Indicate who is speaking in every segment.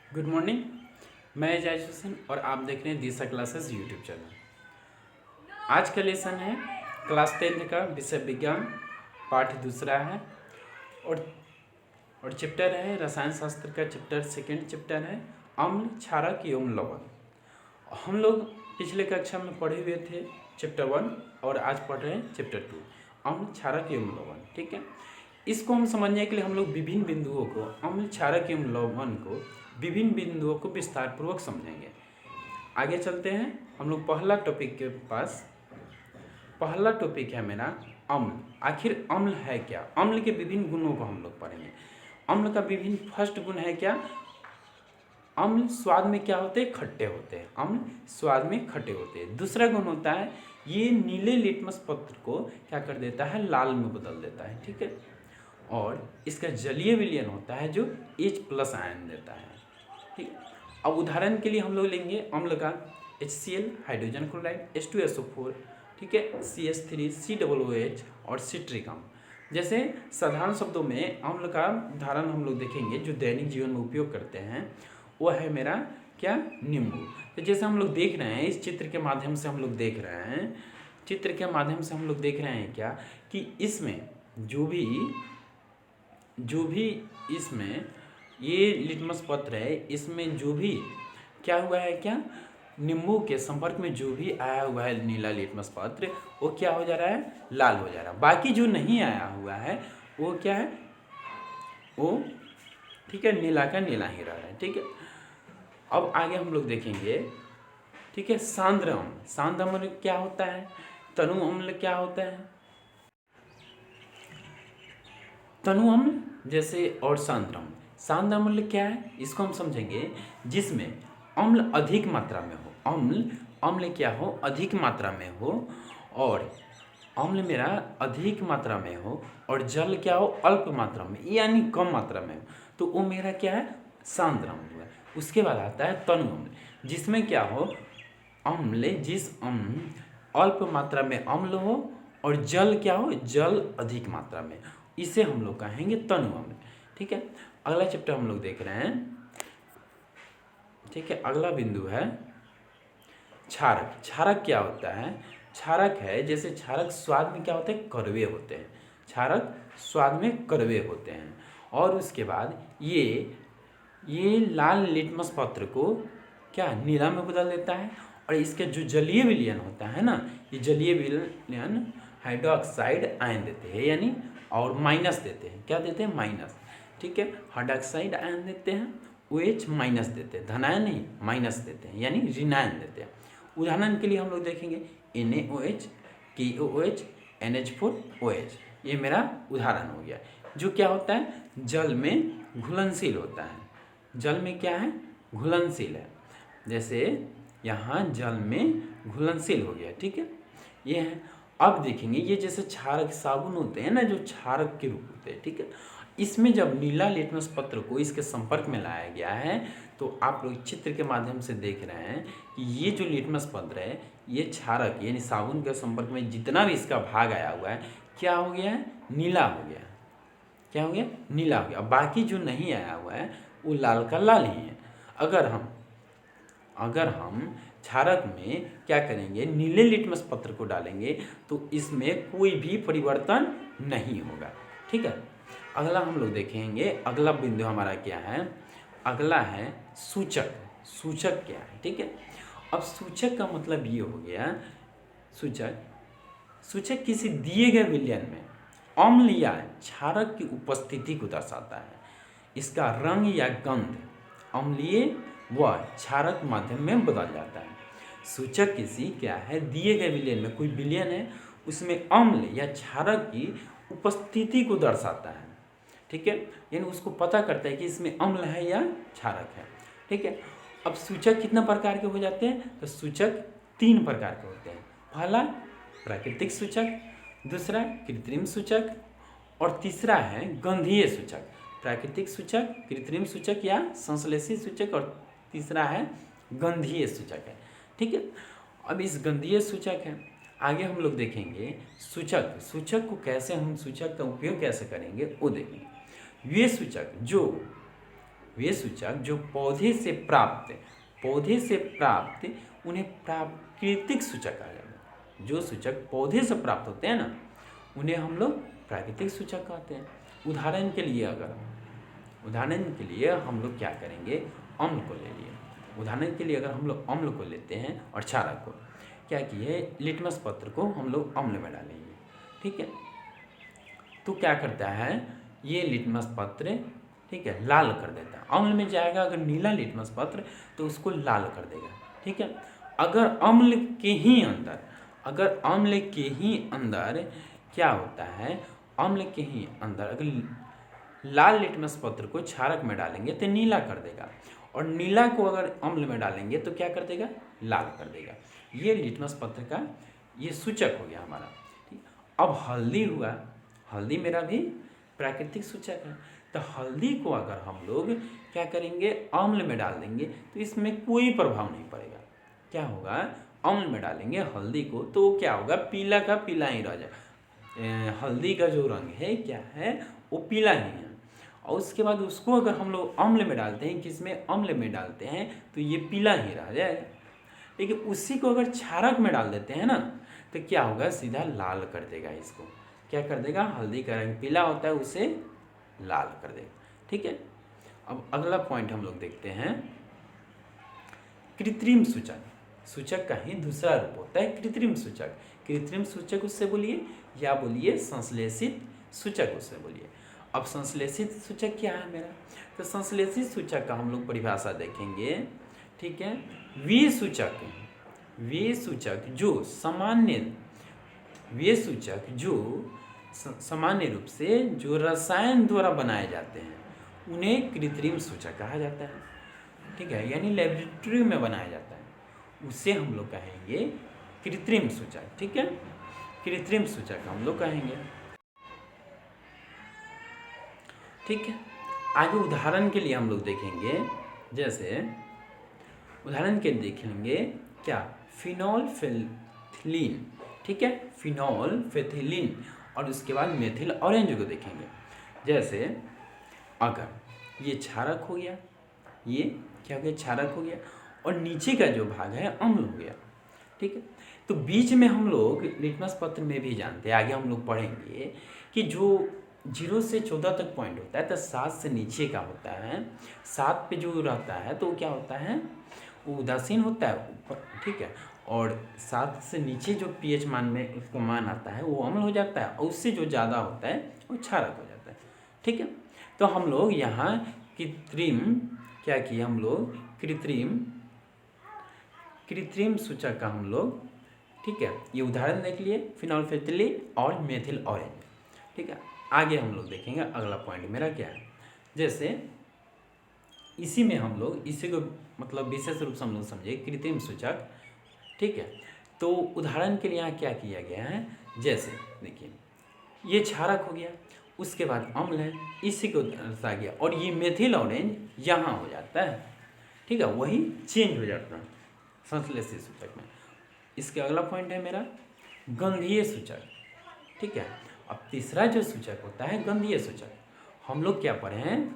Speaker 1: Good morning. मैं एजाज हुसैन और आप देख रहे हैं दिशा क्लासेस यूट्यूब चैनल। आज का लेसन है क्लास 10th का विषय विज्ञान, पाठ दूसरा है और चैप्टर है रसायन शास्त्र का चैप्टर सेकंड चैप्टर है अम्ल, क्षारक एवं लवण। हम लोग पिछले कक्षा में पढ़े हुए थे चैप्टर 1 और आज पढ़ रहे हैं चैप्टर 2 अम्ल, क्षारक एवं लवण। ठीक है, इसको हम समझने के लिए हम लोग विभिन्न बिंदुओं को, अम्ल, क्षारक एवं लवण को विभिन्न बिंदुओं को विस्तार पूर्वक समझेंगे। आगे चलते हैं हम लोग पहला टॉपिक के पास। पहला टॉपिक है मेरा अम्ल। आखिर अम्ल है क्या? अम्ल के विभिन्न गुणों को हम लोग पढ़ेंगे। अम्ल का विभिन्न फर्स्ट गुण है क्या? अम्ल स्वाद में क्या होते हैं? खट्टे होते हैं। अम्ल स्वाद में खट्टे होते हैं। दूसरा गुण होता है ये नीले लिटमस पत्र को क्या कर देता है? लाल में बदल देता है। ठीक है, और इसका जलीय विलयन होता है जो H+ आयन देता है। ठीक, अब उदाहरण के लिए हम लोग लेंगे अम्ल का HCl हाइड्रोजन क्लोराइड, H2SO4, ठीक है, CH3 COOH और सिट्रिक अम्ल। जैसे साधारण शब्दों में अम्ल का उदाहरण हम लोग देखेंगे जो दैनिक जीवन में उपयोग करते हैं, वो है मेरा क्या? नींबू। तो जैसे हम लोग देख रहे हैं इस चित्र के माध्यम से हम लोग देख रहे हैं, चित्र के माध्यम से हम लोग देख रहे हैं क्या कि इसमें जो भी इसमें ये लिटमस पत्र है, इसमें जो भी क्या हुआ है, क्या नींबू के संपर्क में जो भी आया हुआ है नीला लिटमस पत्र, वो क्या हो जा रहा है? लाल हो जा रहा है। बाकी जो नहीं आया हुआ है वो क्या है? वो ठीक है, नीला का नीला ही रह रहा है। ठीक है, अब आगे हम लोग देखेंगे। ठीक है, सांद्र अम्ल। सांद्र अम्ल क्या होता है? तनु अम्ल क्या होता है? तनु अम्ल जैसे और सांद्र अम्ल। सांद्र अम्ल क्या है इसको हम समझेंगे, जिसमें अम्ल अधिक मात्रा में हो। अम्ल क्या हो? अधिक मात्रा में हो, और अम्ल मेरा अधिक मात्रा में हो और जल क्या हो? अल्प मात्रा में यानी कम मात्रा में हो, तो वो मेरा क्या है? सांद्र अम्ल हुआ। उसके बाद आता है तनु अम्ल, जिसमें क्या हो? जिस अम्ल अल्प मात्रा में अम्ल हो और जल क्या हो? जल अधिक मात्रा में, इसे हम लोग कहेंगे तनु अम्ल। ठीक है, अगला चैप्टर हम लोग देख रहे हैं। ठीक है, अगला बिंदु है क्षारक। क्षारक क्या होता है? क्षारक है, जैसे क्षारक स्वाद में क्या होते हैं? कड़वे होते हैं। क्षारक स्वाद में कड़वे होते हैं, और उसके बाद ये लाल लिटमस पत्र को क्या नीला में बदल देता है, और इसके जो जलीय विलयन होता है ना, ये जलीय विलयन हाइड्रोक्साइड आयन देते हैं, यानी और माइनस देते हैं। क्या देते हैं? माइनस। ठीक है, हाइड्रोक्साइड आयन देते हैं, OH- देते हैं, धनायन नहीं माइनस देते हैं, यानी ऋणायन देते हैं। उदाहरण के लिए हम लोग देखेंगे NaOH, KOOH, NH4OH, ये मेरा उदाहरण हो गया। जो क्या होता है? जल में घुलनशील होता है। जल में क्या है? घुलनशील है। जैसे यहाँ जल में घुलनशील हो गया। ठीक है, ये है। अब देखेंगे ये जैसे क्षारक साबुन होते हैं ना, जो क्षारक के रूप होते हैं। ठीक है, इसमें जब नीला लिटमस पत्र को इसके संपर्क में लाया गया है, तो आप लोग चित्र के माध्यम से देख रहे हैं कि ये जो लिटमस पत्र है, ये क्षारक यानी साबुन के संपर्क में जितना भी इसका भाग आया हुआ है, क्या हो गया है? नीला हो गया। क्या हो गया? नीला हो गया। बाकी जो नहीं आया हुआ है वो लाल का लाल ही है। अगर हम क्षारक में क्या करेंगे? नीले लिटमस पत्र को डालेंगे तो इसमें कोई भी परिवर्तन नहीं होगा। ठीक है, अगला हम लोग देखेंगे। अगला बिंदु हमारा क्या है? अगला है सूचक। सूचक क्या है? ठीक है, अब सूचक का मतलब ये हो गया, सूचक किसी दिए गए विलयन में अम्ल या क्षारक की उपस्थिति को दर्शाता है। इसका रंग या गंध अम्लीय व क्षारक माध्यम में बदल जाता है। सूचक किसी क्या है? दिए गए विलयन में, कोई विलयन है उसमें अम्ल या क्षारक की उपस्थिति को दर्शाता है। ठीक है, यानी उसको पता करता है कि इसमें अम्ल है या क्षारक है। ठीक है, अब सूचक कितना प्रकार के हो जाते हैं? तो सूचक 3 प्रकार के होते हैं। पहला प्राकृतिक सूचक, दूसरा कृत्रिम सूचक, और तीसरा है गंधीय सूचक। प्राकृतिक सूचक, कृत्रिम सूचक या संश्लेषी सूचक, और तीसरा है गंधीय सूचक है। ठीक है, अब इस गंधीय सूचक है, आगे हम लोग देखेंगे सूचक को कैसे, हम सूचक का उपयोग कैसे करेंगे वो देखेंगे। वे सूचक जो वे सूचक जो पौधे से प्राप्त उन्हें प्राकृतिक सूचक कहा जाता है। जो सूचक पौधे से प्राप्त होते हैं ना, उन्हें हम लोग प्राकृतिक सूचक कहते हैं। उदाहरण के लिए हम लोग क्या करेंगे, अम्ल को ले लिए। उदाहरण के लिए अगर हम लोग अम्ल को लेते हैं और क्षारक को क्या किए, लिटमस पत्र को हम लोग अम्ल में डालेंगे, ठीक है। तो क्या करता है ये लिटमस पत्र, ठीक है, लाल कर देता है। अम्ल में जाएगा अगर नीला लिटमस पत्र तो उसको लाल कर देगा, ठीक है। अगर अम्ल के ही अंदर क्या होता है, अम्ल के ही अंदर अगर लाल लिटमस पत्र को क्षारक में डालेंगे तो नीला कर देगा, और नीला को अगर अम्ल में डालेंगे तो क्या कर देगा, लाल कर देगा। ये लिटमस पत्र का ये सूचक हो गया हमारा, ठीक। अब हल्दी हुआ, हल्दी मेरा भी प्राकृतिक सूचक है। तो हल्दी को अगर हम लोग क्या करेंगे, अम्ल में डाल देंगे तो इसमें कोई प्रभाव नहीं पड़ेगा। क्या होगा, अम्ल में डालेंगे हल्दी को तो क्या होगा, पीला का पीला ही रह जाएगा। हल्दी का जो रंग है क्या है, वो पीला ही है। और उसके बाद उसको अगर हम लोग अम्ल में डालते हैं, किसमें, अम्ल में डालते हैं, तो ये पीला ही रह जाएगा। लेकिन उसी को अगर क्षारक में डाल देते हैं ना, तो क्या होगा, सीधा लाल कर देगा। इसको क्या कर देगा, हल्दी का रंग पीला होता है उसे लाल कर देगा, ठीक है। अब अगला पॉइंट हम लोग देखते हैं, कृत्रिम सूचक। सूचक का ही दूसरा रूप होता है कृत्रिम सूचक। कृत्रिम सूचक उससे बोलिए, या बोलिए संश्लेषित सूचक उससे बोलिए। अब संश्लेषित सूचक क्या है मेरा, तो संश्लेषित सूचक का हम लोग परिभाषा देखेंगे, ठीक है। वे सूचक जो सामान्य रूप से जो रसायन द्वारा बनाए जाते हैं उन्हें कृत्रिम सूचक कहा जाता है, ठीक है। यानी लेबोरेटरी में बनाया जाता है, उसे हम लोग कहेंगे कृत्रिम सूचक, ठीक है। कृत्रिम सूचक हम लोग कहेंगे, ठीक है। आगे उदाहरण के लिए हम लोग देखेंगे, जैसे उदाहरण के देखेंगे क्या, फिनोल्फेथिलीन, ठीक है, फिनोल्फेथिलीन, और उसके बाद मेथिल ऑरेंज को देखेंगे। जैसे अगर ये क्षारक हो गया, ये क्या हो गया, क्षारक हो गया, और नीचे का जो भाग है अम्ल हो गया, ठीक है। तो बीच में हम लोग लिटमस पत्र में भी जानते हैं, आगे हम लोग पढ़ेंगे कि जो 0 से 14 तक पॉइंट होता है, तो 7 से नीचे का होता है। 7 पे जो रहता है तो क्या होता है, वो उदासीन होता है ऊपर, ठीक है। और 7 से नीचे जो pH मान में उसका मान आता है वो अम्ल हो जाता है, और उससे जो ज़्यादा होता है वो क्षारक हो जाता है, ठीक है। तो हम लोग यहाँ कृत्रिम क्या किए, हम लोग कृत्रिम सूचक का हम लोग, ठीक है, ये उदाहरण देख लिए, फिनोल्फेथिलीन और मेथिल ऑरेंज, ठीक है। आगे हम लोग देखेंगे अगला पॉइंट मेरा क्या है, जैसे इसी में हम लोग इसी को मतलब विशेष रूप से हम लोग समझे कृत्रिम सूचक, ठीक है। तो उदाहरण के लिए यहाँ क्या किया गया है, जैसे देखिए ये क्षारक हो गया, उसके बाद अम्ल है, इसी को दर्शा गया, और ये मेथिल ऑरेंज यहाँ हो जाता है, ठीक है, वही चेंज हो जाता है संश्लेषित सूचक में। इसके अगला पॉइंट है मेरा गंधीय सूचक, ठीक है। अब तीसरा जो सूचक होता है गंधीय सूचक, हम लोग क्या पढ़े हैं,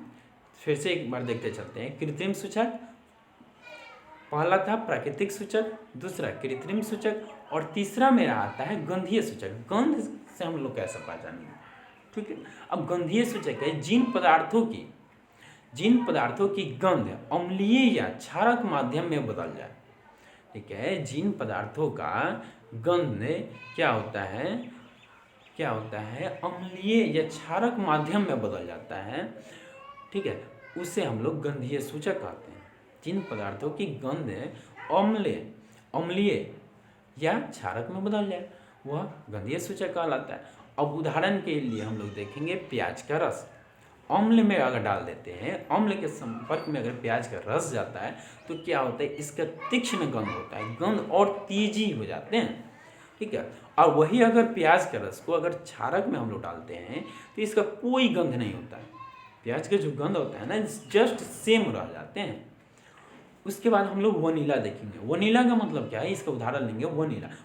Speaker 1: फिर से एक बार देखते चलते हैं। कृत्रिम सूचक पहला था प्राकृतिक सूचक, दूसरा कृत्रिम सूचक, और तीसरा मेरा आता है गंधीय सूचक। गंध से हम लोग कैसे पहचानेंगे, ठीक है। अब गंधीय सूचक है जिन पदार्थों की गंध अम्लीय या क्षारक माध्यम में बदल जाए, ठीक है। जिन पदार्थों का गंध क्या होता है अम्लीय या क्षारक माध्यम में बदल जाता है, ठीक है, उसे हम लोग गंधीय सूचक कहते हैं। जिन पदार्थों की गंध अम्लीय या क्षारक में बदल जाए वह गंधीय सूचक कहलाता है। अब उदाहरण के लिए हम लोग देखेंगे प्याज का रस, अम्ल में अगर डाल देते हैं, अम्ल के संपर्क में अगर प्याज का रस जाता है तो क्या होता है, इसका तीक्ष्ण गंध होता है, गंध और तेजी हो जाते हैं, ठीक है। और वही अगर प्याज का रस को अगर क्षारक में हम लोग डालते हैं तो इसका कोई गंध नहीं होता है, प्याज का जो गंध होता है ना जस्ट सेम रह जाते हैं। उसके बाद हम लोग वनीला देखेंगे। वनीला का मतलब क्या है, इसका उदाहरण लेंगे।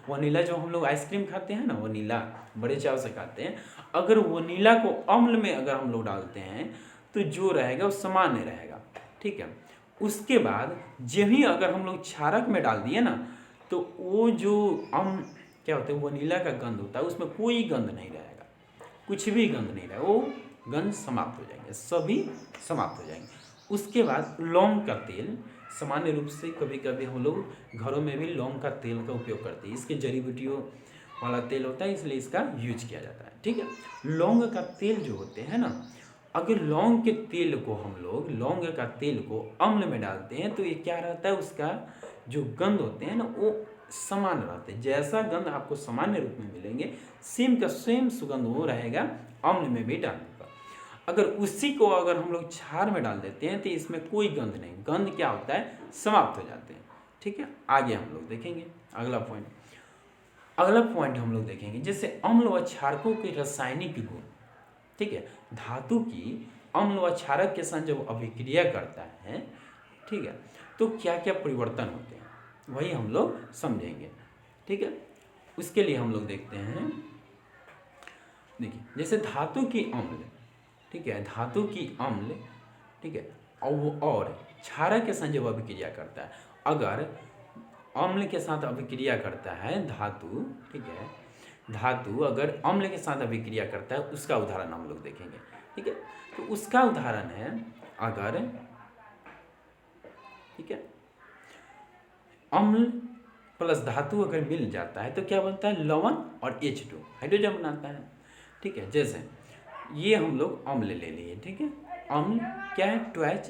Speaker 1: वनीला जो हम लोग आइसक्रीम खाते हैं ना, वनीला बड़े चाव से खाते हैं, अगर वनीला को अम्ल में अगर हम लोग डालते हैं तो जो रहेगा वो सामान्य रहेगा, ठीक है। उसके बाद जब ही अगर हम लोग क्षारक में डाल दिए ना, तो वो जो क्या होता है, वनीला का गंध होता है, उसमें कोई गंध नहीं रहेगा, कुछ भी गंध नहीं रहेगा, वो गंध समाप्त हो जाएंगे, सभी समाप्त हो जाएंगे। उसके बाद लौंग का तेल, सामान्य रूप से कभी कभी हम लोग घरों में भी लौंग का तेल का उपयोग करते हैं, इसके जड़ी बूटियों वाला तेल होता है, इसलिए इसका यूज किया जाता है, ठीक है। लौंग का तेल जो होते हैं ना, अगर लौंग के तेल को हम लोग, लौंग का तेल को अम्ल में डालते हैं तो ये क्या रहता है, उसका जो गंध होते हैं ना वो समान रहते हैं, जैसा गंध आपको सामान्य रूप में मिलेंगे सेम का सेम सुगंध वो रहेगा अम्ल में भी डालने पर। अगर उसी को अगर हम लोग क्षार में डाल देते हैं तो इसमें कोई गंध नहीं, गंध क्या होता है, समाप्त हो जाते हैं, ठीक है। आगे हम लोग देखेंगे अगला पॉइंट हम लोग देखेंगे जैसे अम्ल व क्षारकों के रासायनिक गुण, ठीक है। धातु की अम्ल व क्षारक के साथ जब अभिक्रिया करता है, ठीक है, तो क्या क्या परिवर्तन होते हैं वही हम लोग समझेंगे, ठीक है। उसके लिए हम लोग देखते हैं, देखिए जैसे धातु की अम्ल, ठीक है, धातु की अम्ल, ठीक है, और क्षारक के साथ जब अभिक्रिया करता है, अगर अम्ल के साथ अभिक्रिया करता है धातु, ठीक है, धातु अगर अम्ल के साथ अभिक्रिया करता है, उसका उदाहरण हम लोग देखेंगे, ठीक है। तो उसका उदाहरण है, अगर, ठीक है, अम्ल प्लस धातु अगर मिल जाता है तो क्या बनता है, लवण और H2 हाइड्रोजन बनाता है, ठीक है। जैसे ये हम लोग अम्ल ले लिए, ठीक है, अम्ल क्या है, 2H,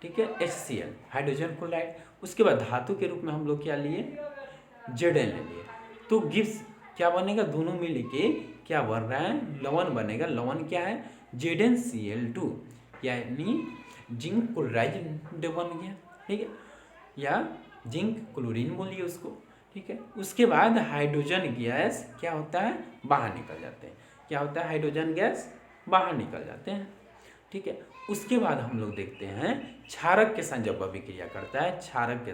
Speaker 1: ठीक है, HCl हाइड्रोजन क्लोराइड। उसके बाद धातु के रूप में हम लोग क्या लिए, Zn ले लिए, तो गिब्स क्या बनेगा, दोनों मिल के क्या बन रहा है, लवण बनेगा। लवण क्या है, ZnCl2 यानी जिंक क्लोराइड बन गया, ठीक है, या जिंक क्लोरीन बोलिए उसको, ठीक है। उसके बाद हाइड्रोजन गैस क्या होता है, बाहर निकल जाते हैं, क्या होता है, हाइड्रोजन गैस बाहर निकल जाते हैं, ठीक है। उसके बाद हम लोग देखते हैं क्षारक के साथ जब अभिक्रिया करता है, क्षारक के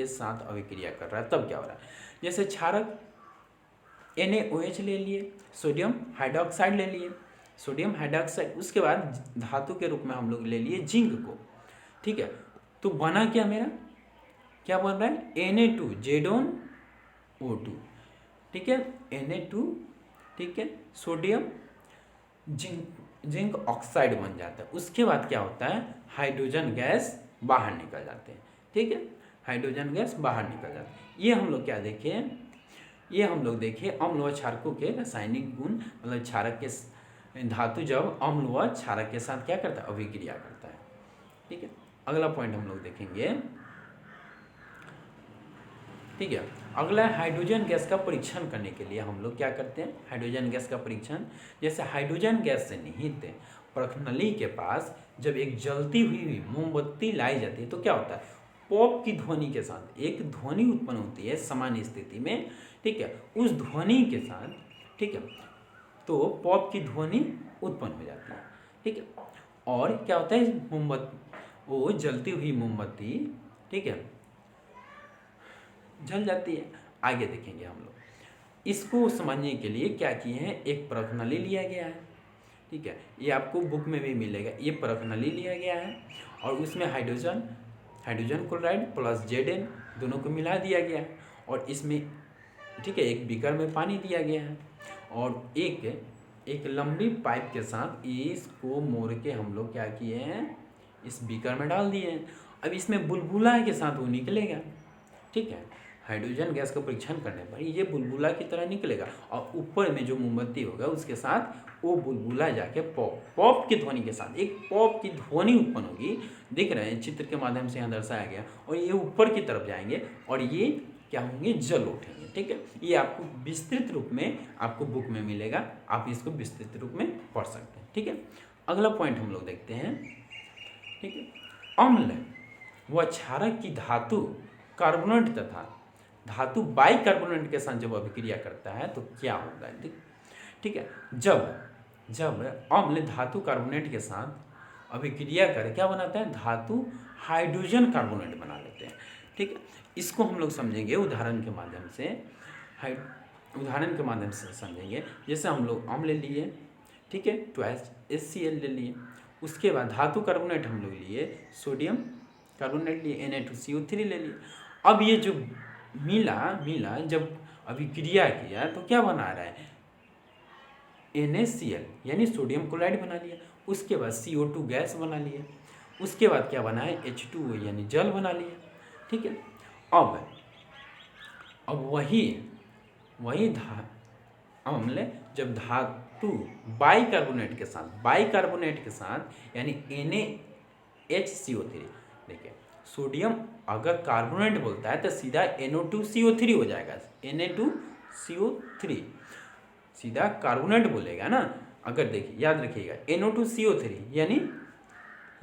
Speaker 1: साथ अभिक्रिया कर रहा है तब क्या हो रहा है, जैसे क्षारक NaOH ले लिए, सोडियम हाइड्रोक्साइड ले लिए, सोडियम हाइड्रोक्साइड, उसके बाद धातु के रूप में हम लोग ले लिए जिंक को, ठीक है। तो बना क्या मेरा, क्या बन रहा है, Na2ZnO2, ठीक है, Na2, ठीक है, सोडियम जिंक ऑक्साइड बन जाता है। उसके बाद क्या होता है, हाइड्रोजन गैस बाहर निकल जाते हैं, ठीक है, हाइड्रोजन गैस बाहर निकल जाते हैं। ये हम लोग क्या देखे, ये हम लोग देखे अम्ल व क्षारकों के रासायनिक गुण, मतलब क्षारक के धातु जब अम्ल व क्षारक के साथ क्या करता है, अभिक्रिया करता है, ठीक है। अगला पॉइंट हम लोग देखेंगे, ठीक है। अगला है हाइड्रोजन गैस का परीक्षण करने के लिए हम लोग क्या करते हैं, हाइड्रोजन गैस का परीक्षण, जैसे हाइड्रोजन गैस से निहित प्रखनली के पास जब एक जलती हुई मोमबत्ती लाई जाती है तो क्या होता है, पॉप की ध्वनि के साथ एक ध्वनि उत्पन्न होती है सामान्य स्थिति में, ठीक है। उस ध्वनि के साथ, ठीक है, तो पॉप की ध्वनि उत्पन्न हो जाती है, ठीक है। और क्या होता है, मोमबत्ती, वो जलती हुई मोमबत्ती, ठीक है, जल जाती है। आगे देखेंगे हम लोग, इसको समझने के लिए क्या किए हैं, एक प्रखनली लिया गया है, ठीक है, ये आपको बुक में भी मिलेगा, ये प्रखनली लिया गया है और उसमें हाइड्रोजन क्लोराइड प्लस Zn दोनों को मिला दिया गया है, और इसमें, ठीक है, एक बीकर में पानी दिया गया है और एक लंबी पाइप के साथ इसको मोड़ के हम लोग क्या किए हैं, इस बीकर में डाल दिए हैं। अब इसमें बुलबुला के साथ वो निकलेगा, ठीक है, हाइड्रोजन गैस का परीक्षण करने पर ये बुलबुला की तरह निकलेगा और ऊपर में जो मोमबत्ती होगा उसके साथ वो बुलबुला जाके पॉप की ध्वनि के साथ एक पॉप की ध्वनि उत्पन्न होगी, दिख रहे हैं चित्र के माध्यम से यहाँ दर्शाया गया, और ये ऊपर की तरफ जाएंगे और ये क्या होंगे, जल उठेंगे, ठीक है। ये आपको विस्तृत रूप में आपको बुक में मिलेगा, आप इसको विस्तृत रूप में पढ़ सकते हैं, ठीक है। अगला पॉइंट हम लोग देखते हैं, ठीक है, अम्ल व क्षारक की धातु कार्बोनेट तथा धातु बाइकार्बोनेट के साथ जब अभिक्रिया करता है तो क्या होता है, ठीक है। जब अम्ल धातु कार्बोनेट के साथ अभिक्रिया करे क्या बनाता है, धातु हाइड्रोजन कार्बोनेट बना लेते हैं, ठीक है। इसको हम लोग समझेंगे उदाहरण के माध्यम से समझेंगे। जैसे हम लोग अम्ल ले लिए, ठीक है, 2HCl ले लिए, उसके बाद धातु कार्बोनेट हम लोग लिए, सोडियम कार्बोनेट लिए, Na2CO3 ले लिए। अब ये जो मिला जब अभिक्रिया किया तो क्या बना रहा है, NaCl यानी सोडियम क्लोराइड बना लिया। उसके बाद CO2 गैस बना लिया। उसके बाद क्या बना है, H2O यानी जल बना लिया। ठीक है, अब वही अम्ल जब धातु बाइकार्बोनेट के साथ यानी NaHCO3, देखिए सोडियम अगर कार्बोनेट बोलता है तो सीधा NO2CO3 हो जाएगा, Na2CO3 सीधा कार्बोनेट बोलेगा ना। अगर देखिए याद रखिएगा NO2CO3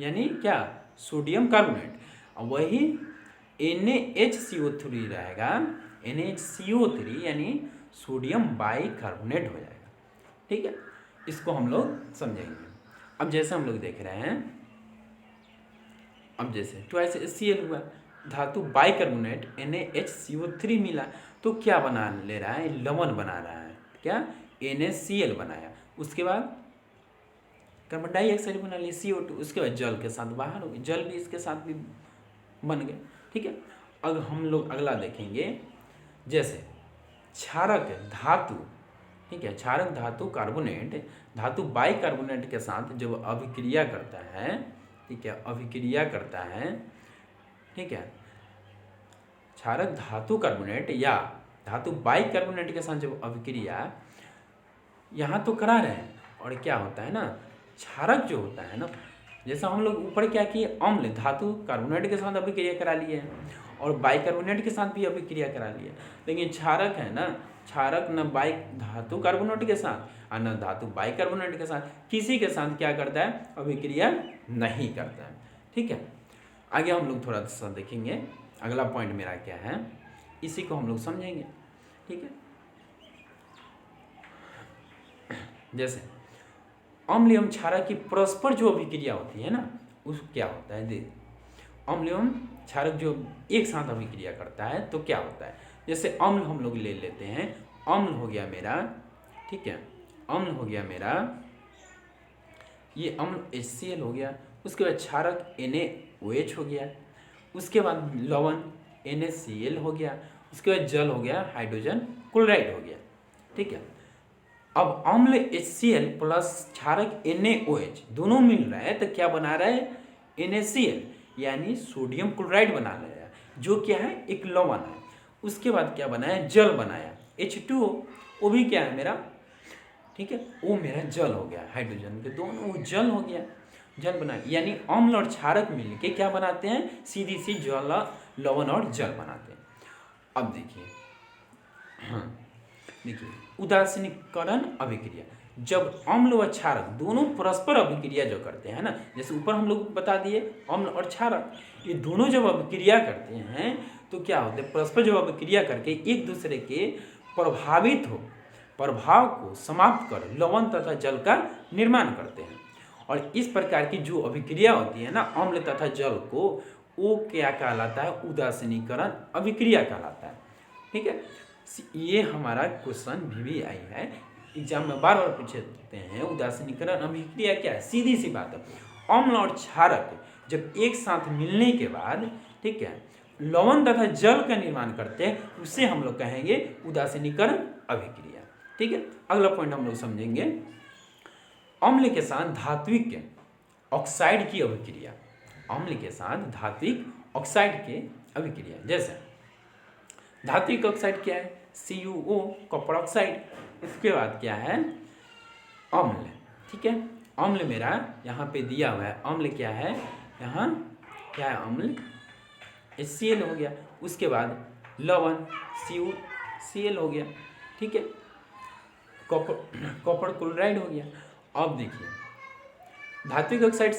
Speaker 1: यानी क्या, सोडियम कार्बोनेट। वही NaHCO3 रहेगा, NaHCO3 यानी सोडियम बाइकार्बोनेट हो जाएगा। ठीक है, इसको हम लोग समझेंगे। अब जैसे हम लोग देख रहे हैं, अब जैसे HCl हुआ, धातु बाइकार्बोनेट NaHCO3 मिला तो क्या बना ले रहा है, लवण बना रहा है। क्या, NaCl बनाया। उसके बाद कार्बन डाइऑक्साइड बना लिया CO2। उसके बाद जल के साथ बाहर हो गए, जल भी इसके साथ भी बन गए। ठीक है, अब हम लोग अगला देखेंगे, जैसे क्षारक धातु। ठीक है, क्षारक धातु कार्बोनेट धातु बाइकार्बोनेट के साथ जब अभिक्रिया करता है, ठीक है, अभिक्रिया करता है। ठीक है, क्षारक धातु कार्बोनेट या धातु बाइकार्बोनेट के साथ जब अभिक्रिया यहाँ तो करा रहे हैं, और क्या होता है ना, क्षारक जो होता है ना, जैसा हम लोग ऊपर क्या किए, अम्ल धातु कार्बोनेट के साथ अभिक्रिया करा लिए हैं और बाइकार्बोनेट के साथ भी अभिक्रिया करा लिए। लेकिन क्षारक है ना, क्षारक न धातु कार्बोनेट के साथ और न धातु बाइकार्बोनेट के साथ किसी के साथ क्या करता है, अभिक्रिया नहीं करता है। ठीक है, आगे हम लोग थोड़ा सा देखेंगे, अगला पॉइंट मेरा क्या है, इसी को हम लोग समझेंगे। ठीक है, जैसे अम्ल एवं क्षारक की परस्पर जो अभिक्रिया होती है ना, उस क्या होता है, देख अम्ल एवं क्षारक जो एक साथ अभिक्रिया करता है तो क्या होता है। जैसे अम्ल हम लोग ले लेते हैं, अम्ल हो गया मेरा, ठीक है, अम्ल हो गया मेरा, ये अम्ल HCl हो गया। उसके बाद क्षारक NaOH हो गया। उसके बाद लवण NaCl हो गया। उसके बाद जल हो गया, हाइड्रोजन क्लोराइड हो गया। ठीक है, अब अम्ल HCl प्लस क्षारक NaOH दोनों मिल रहा है तो क्या बना रहा है, NaCl यानी सोडियम क्लोराइड बना रहा है, जो क्या है, एक लवण है। उसके बाद क्या बनाया, जल बनाया, H2O, वो भी क्या है मेरा, ठीक है, वो मेरा जल हो गया, हाइड्रोजन के दोनों वो जल हो गया, जल बना। यानी अम्ल और क्षारक मिलके क्या बनाते हैं, सीधी सी जल, लवण और जल बनाते हैं। अब देखिए, देखिए उदासीनीकरण अभिक्रिया, जब अम्ल व क्षारक दोनों परस्पर अभिक्रिया जो करते हैं ना, जैसे ऊपर हम लोग बता दिए अम्ल और क्षारक ये दोनों जब अभिक्रिया करते हैं तो क्या होता है, परस्पर जब अभिक्रिया करके एक दूसरे के प्रभाव को समाप्त कर लवण तथा जल का निर्माण करते हैं। और इस प्रकार की जो अभिक्रिया होती है ना अम्ल तथा जल को, वो क्या कहलाता है, उदासीनीकरण अभिक्रिया कहलाता है। ठीक है, ये हमारा क्वेश्चन भी आई है एग्जाम में, बार बार पूछते हैं उदासीनीकरण अभिक्रिया क्या है। सीधी सी बात है, अम्ल और क्षारक जब एक साथ मिलने के बाद, ठीक है, लवण तथा जल का निर्माण करते हैं, उसे हम लोग कहेंगे उदासीनीकरण अभिक्रिया। ठीक है, अगला पॉइंट हम लोग समझेंगे, अम्ल के साथ धात्विक ऑक्साइड की अभिक्रिया। अम्ल के साथ धात्विक ऑक्साइड के अभिक्रिया, जैसे धात्विक ऑक्साइड क्या है, CuO कॉपर ऑक्साइड। इसके बाद क्या है, अम्ल। ठीक है, अम्ल मेरा यहाँ पे दिया हुआ है, अम्ल क्या है, यहाँ क्या है, अम्ल HCl हो गया। उसके बाद लवण CuCl हो गया। ठीक है, कॉपर क्लोराइड हो गया। अब देखिए धात्विक ऑक्साइड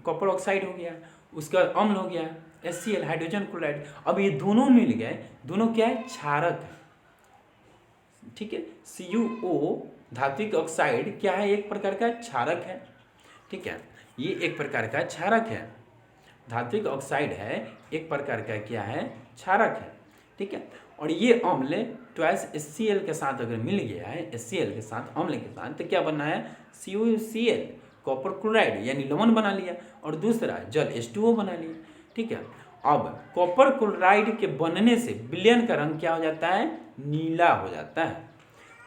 Speaker 1: कॉपर ऑक्साइड हो गया, उसके बाद अम्ल हो गया HCl हाइड्रोजन क्लोराइड। अब ये दोनों मिल गए, दोनों क्या है, क्षारक है। ठीक है, CuO धात्विक ऑक्साइड क्या है, एक प्रकार का क्षारक है। ठीक है, ये एक प्रकार का क्षारक है, धात्विक ऑक्साइड है, एक प्रकार का क्या है, क्षारक है। ठीक है, और ये अम्ल ट्वाइस HCl के साथ अगर मिल गया है, HCl के साथ अम्ल के साथ, तो क्या बनना है, CuCl कॉपर क्लोराइड यानी लवण बना लिया, और दूसरा जल H2O बना लिया। ठीक है, अब कॉपर क्लोराइड के बनने से विलयन का रंग क्या हो जाता है, नीला हो जाता है।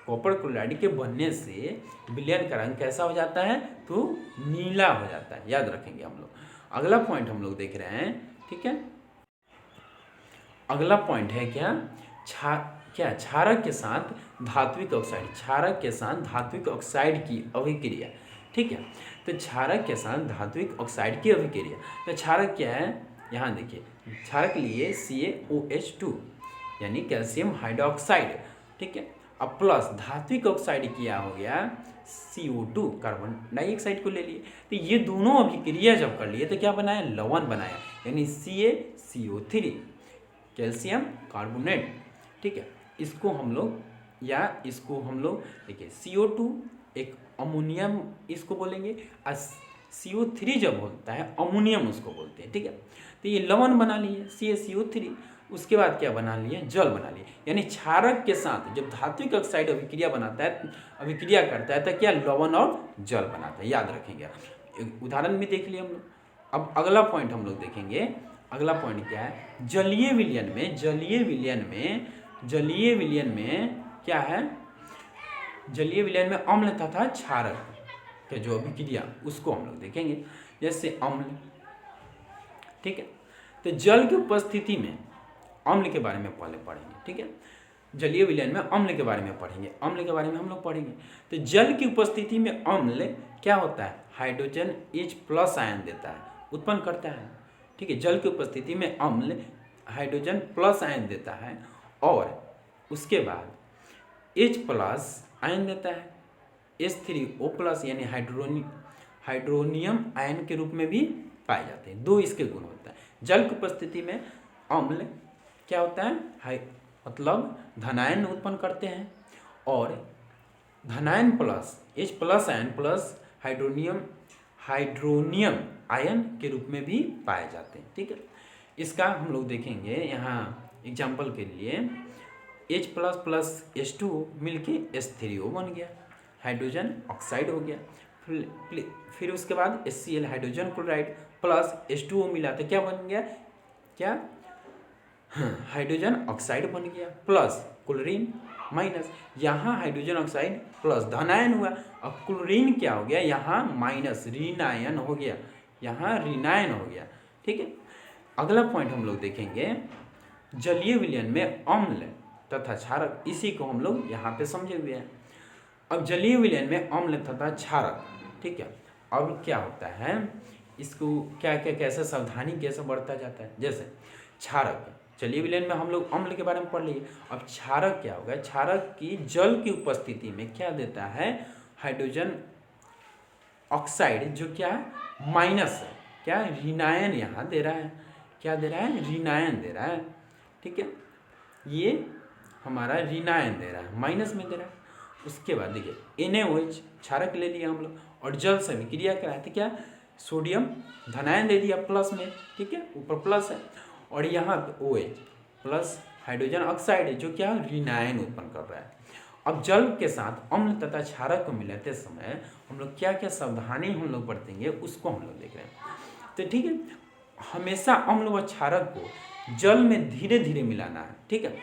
Speaker 1: कॉपर क्लोराइड के बनने से विलयन का रंग कैसा हो जाता है, तो नीला हो जाता है, याद रखेंगे हम लोग। अगला पॉइंट हम लोग देख रहे हैं। ठीक है, अगला पॉइंट है क्या क्षारक के साथ धात्विक ऑक्साइड, क्षारक के साथ धात्विक ऑक्साइड की अभिक्रिया। ठीक है, तो क्षारक के साथ धात्विक ऑक्साइड की अभिक्रिया, तो क्षारक क्या है, यहाँ देखिए क्षारक लिए CaOH2 यानी कैल्शियम हाइड्रोक्साइड। ठीक है, अब प्लस धात्विक ऑक्साइड किया हो गया CO2 कार्बन डाइऑक्साइड को ले लिए, तो ये दोनों अभिक्रिया जब कर लिए तो क्या बनाया, लवण बनाया, यानी CaCO3 कैल्शियम कार्बोनेट। ठीक है, इसको हम लोग देखिए CO2 एक अमोनियम इसको बोलेंगे, और CO3 जब होता है अमोनियम उसको बोलते हैं। ठीक है, तो ये लवण बना लिए CaCO3, उसके बाद क्या बना लिए, जल बना लिए। यानी क्षारक के साथ जब धात्विक ऑक्साइड अभिक्रिया करता है तो क्या लवण और जल बनाता है, याद रखेंगे। एक उदाहरण भी देख लिए हम लोग। अब अगला पॉइंट हम लोग देखेंगे। अगला पॉइंट क्या है, जलीय विलयन में क्या है, जलीय विलयन में अम्ल तथा क्षारक के जो अभिक्रिया उसको हम लोग देखेंगे। जैसे अम्ल, ठीक है, तो जल की उपस्थिति में अम्ल के बारे में पहले पढ़ेंगे। ठीक है, जलीय विलयन में अम्ल के बारे में हम लोग पढ़ेंगे। तो जल की उपस्थिति में अम्ल क्या होता है, हाइड्रोजन H+ आयन देता है, उत्पन्न करता है। ठीक है, जल की उपस्थिति में अम्ल हाइड्रोजन प्लस आयन देता है, और उसके बाद H+ आयन देता है, H3O+ यानी हाइड्रोनियम आयन के रूप में भी पाए जाते हैं। दो इसके गुण होता है। जल की उपस्थिति में अम्ल क्या होता है, मतलब धनायन उत्पन्न करते हैं, और धनायन प्लस H+ आयन प्लस हाइड्रोनियम आयन के रूप में भी पाए जाते हैं। ठीक है, इसका हम लोग देखेंगे यहाँ एग्जाम्पल के लिए। H+ H2 मिलके H3O बन गया, हाइड्रोजन ऑक्साइड हो गया। फिर उसके बाद HCl hydrogen chloride plus H2O मिला तो क्या बन गया, क्या हाइड्रोजन ऑक्साइड बन गया, प्लस क्लोरीन माइनस, यहाँ हाइड्रोजन ऑक्साइड प्लस धनायन हुआ, और क्लोरीन क्या हो गया, यहाँ माइनस ऋणायन हो गया, यहाँ ऋणायन हो गया। ठीक है, अगला पॉइंट हम लोग देखेंगे, जलीय विलयन में अम्ल तथा क्षारक, इसी को हम लोग यहाँ पे समझे हुए हैं। अब जलीय विलयन में अम्ल तथा क्षारक, ठीक है, अब क्या होता है, इसको क्या क्या कैसे सावधानी कैसे बढ़ता जाता है। जैसे क्षारक, जलीय विलयन में हम लोग अम्ल के बारे में पढ़ लिए, अब क्षारक क्या होगा, क्षारक की जल की उपस्थिति में क्या देता है, हाइड्रोजन ऑक्साइड, जो क्या है माइनस है, क्या ऋणायन यहाँ दे रहा है, क्या दे रहा है, ऋणायन दे रहा है। ठीक है, ये हमारा ऋणायन दे रहा है, माइनस में दे रहा है। उसके बाद देखिए NaOH क्षारक ले लिया हम लोग, और जल से विक्रिया कराए तो क्या सोडियम धनायन दे दिया प्लस में। ठीक है, ऊपर प्लस है, और यहाँ OH प्लस हाइड्रोजन ऑक्साइड जो क्या ऋणायन उत्पन्न कर रहा है। अब जल के साथ अम्ल तथा क्षारक को मिलाते समय हम लोग क्या क्या सावधानी हम लोग बरतेंगे, उसको हम लोग देख रहे हैं। तो ठीक है, हमेशा अम्ल व क्षारक को जल में धीरे धीरे मिलाना है। ठीक है,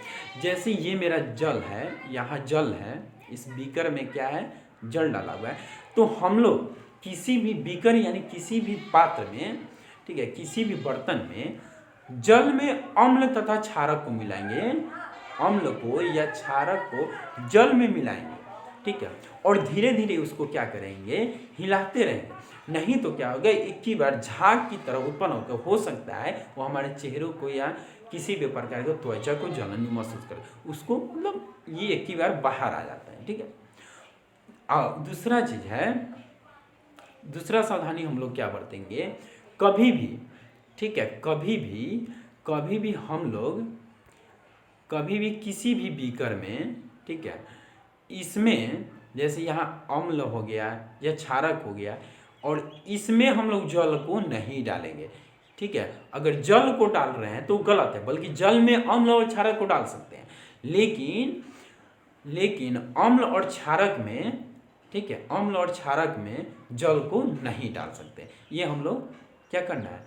Speaker 1: जैसे ये मेरा जल है, यहाँ जल है, इस बीकर में क्या है, जल डाला हुआ है, तो हम लोग किसी भी बीकर यानी किसी भी पात्र में, ठीक है, किसी भी बर्तन में जल में अम्ल तथा क्षारक को मिलाएंगे, अम्ल को या क्षारक को जल में मिलाएंगे। ठीक है, और धीरे धीरे उसको क्या करेंगे, हिलाते रहेंगे, नहीं तो क्या होगा, एक ही बार झाग की तरह उत्पन्न होकर हो सकता है वो हमारे चेहरों को या किसी भी प्रकार के त्वचा को जलन महसूस करे, उसको मतलब ये एक ही बार बाहर आ जाता है। ठीक है, दूसरा चीज है, दूसरा सावधानी हम लोग क्या बरतेंगे, कभी भी, ठीक है, कभी भी हम लोग कभी भी किसी भी बीकर में, ठीक है, इसमें जैसे यहाँ अम्ल हो गया या क्षारक हो गया, और इसमें हम लोग जल को नहीं डालेंगे। ठीक है, अगर जल को डाल रहे हैं तो गलत है, बल्कि जल में अम्ल और क्षारक को डाल सकते हैं, लेकिन अम्ल और क्षारक में ठीक है, अम्ल और क्षारक में जल को नहीं डाल सकते। ये हम लोग क्या करना है,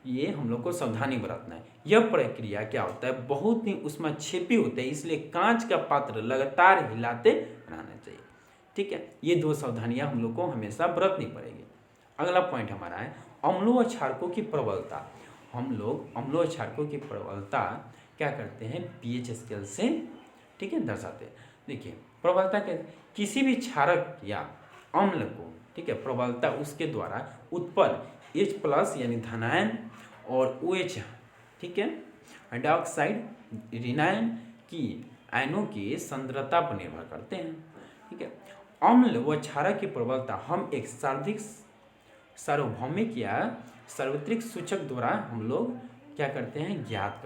Speaker 1: ये हम लोग को सावधानी बरतना है। यह प्रक्रिया क्या होता है, बहुत ही उसमें छिपी होती है, इसलिए कांच का पात्र लगातार हिलाते रहना चाहिए। ठीक है, ये 2 सावधानियां हम लोग को हमेशा बरतनी पड़ेगी। अगला पॉइंट हमारा है अम्लों और क्षारकों की प्रबलता। हम लोग अम्लों और क्षारकों की प्रबलता क्या करते हैं, पीएच स्केल से, ठीक है, दर्शाते हैं। देखिए प्रबलता क्या, किसी भी क्षारक या अम्ल को, ठीक है, प्रबलता उसके द्वारा उत्पन्न H+ यानी धनायन और OH, ठीक है, हाइड्रोक्साइड ऋणायन की आयनों की सांद्रता पर निर्भर करते हैं। ठीक है, अम्ल व क्षारक की प्रबलता हम एक सार्वभौमिक या सार्वत्रिक सूचक द्वारा हम लोग क्या करते हैं, ज्ञात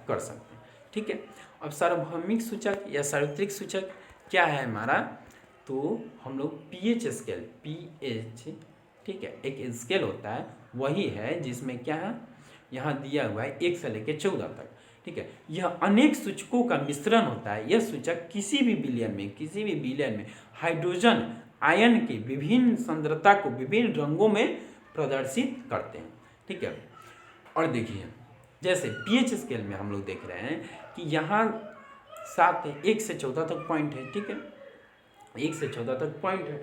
Speaker 1: कर सकते हैं। ठीक है, अब सार्वभौमिक सूचक या सार्वत्रिक सूचक क्या है हमारा, तो हम लोग पीएच स्केल, पीएच, ठीक है, एक स्केल होता है, वही है जिसमें क्या है, यहाँ दिया हुआ है 1 से लेकर 14 तक। ठीक है, यह अनेक सूचकों का मिश्रण होता है। यह सूचक किसी भी विलयन में हाइड्रोजन आयन की विभिन्न सांद्रता को विभिन्न रंगों में प्रदर्शित करते हैं। ठीक है, और देखिए जैसे पीएच स्केल में हम लोग देख रहे हैं कि यहाँ 7 है, 1 से 14 तक पॉइंट है। ठीक है, 1 से 14 तक पॉइंट है।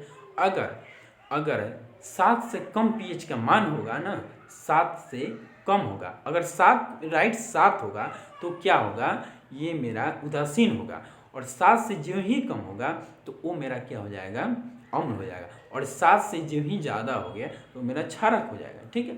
Speaker 1: अगर 7 से कम पीएच का मान होगा ना, 7 से कम होगा, अगर 7 होगा तो क्या होगा, ये मेरा उदासीन होगा, और 7 से जो ही कम होगा तो वो मेरा क्या हो जाएगा, अम्ल हो जाएगा, और 7 से जो ही ज़्यादा हो गया तो मेरा क्षारक हो जाएगा। ठीक है,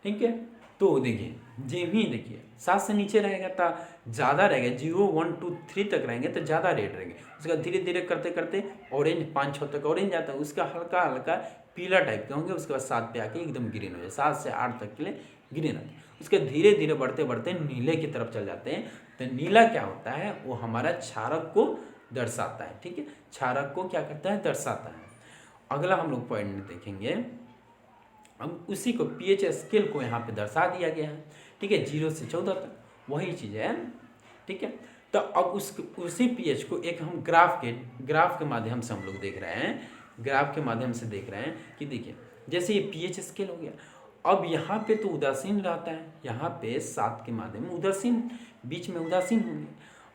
Speaker 1: ठीक है, तो देखिए देखिए 7 से नीचे रहेगा तो ज़्यादा रहेगा, 0, 1, 2, 3 तक रहेंगे तो ज़्यादा रेड रहेंगे। उसका धीरे धीरे करते करते ऑरेंज 5, 6 तक ऑरेंज आता है, उसका हल्का हल्का पीला टाइप के होंगे, उसके बाद 7 पे आके एकदम ग्रीन हो जाए, 7 से 8 तक के लिए ग्रीन आते हैं। उसके धीरे धीरे बढ़ते बढ़ते नीले की तरफ चल जाते हैं। तो नीला क्या होता है, वो हमारा क्षारक को दर्शाता है। ठीक है, क्षारक को क्या करता है, दर्शाता है। अगला हम लोग पॉइंट में देखेंगे, अब उसी को पीएच स्केल को यहाँ पे दर्शा दिया गया है। ठीक है, 0 से 14 तक वही चीज़ है। ठीक है, तो अब उसी पीएच को एक हम ग्राफ के माध्यम से हम लोग देख रहे हैं, ग्राफ के माध्यम से देख रहे हैं कि देखिए जैसे ये पीएच स्केल हो गया, अब यहाँ पे तो उदासीन रहता है, यहाँ पे 7 के माध्यम में उदासीन, बीच में उदासीन होंगे।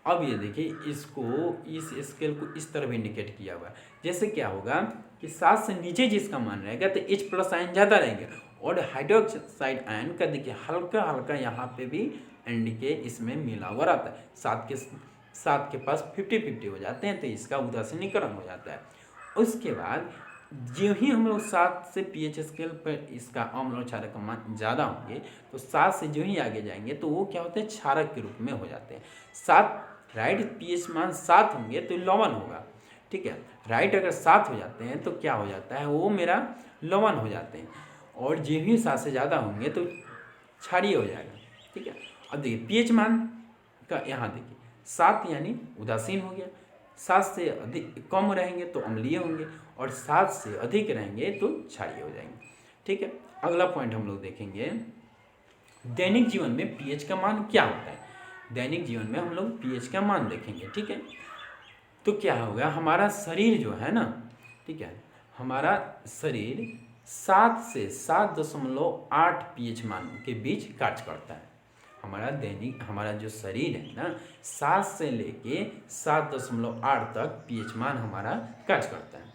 Speaker 1: अब ये देखिए इसको, इस स्केल को इस तरह इंडिकेट किया हुआ है। जैसे क्या होगा कि 7 से नीचे जिसका मान रहेगा तो H+ आयन ज़्यादा रहेंगे, और हाइड्रोक्साइड आयन का देखिए हल्का हल्का यहाँ पे भी NDK इसमें मिला हुआ रहता है। 7 के पास 50-50 हो जाते हैं, तो इसका उदासीनीकरण हो जाता है। उसके बाद जो ही हम लोग 7 से पीएच स्केल पर इसका अम्ल और क्षारक का मान ज़्यादा होंगे, तो 7 से जो ही आगे जाएंगे तो वो क्या होते हैं, क्षारक के रूप में हो जाते हैं। 7 राइट, पीएच मान 7 होंगे तो लवण होगा। ठीक है, राइट अगर 7 हो जाते हैं तो क्या हो जाता है, वो मेरा लवण हो जाते हैं, और जो ही 7 से ज़्यादा होंगे तो क्षारीय हो जाएगा। ठीक है, अब देखिए पीएच मान का यहाँ देखिए 7 यानी उदासीन हो गया, 7 से अधिक कम रहेंगे तो अम्लीय होंगे, और 7 से अधिक रहेंगे तो क्षारीय हो जाएंगे। ठीक है, अगला पॉइंट हम लोग देखेंगे, दैनिक जीवन में पीएच का मान क्या होता है। दैनिक जीवन में हम लोग पीएच का मान देखेंगे। ठीक है, तो क्या होगा, हमारा शरीर जो है ना, ठीक है, हमारा शरीर 7 से 7.8 पीएच मान के बीच कार्य करता है। हमारा जो शरीर है ना, 7 से लेके 7.8 तक पीएच मान हमारा कार्य करता है।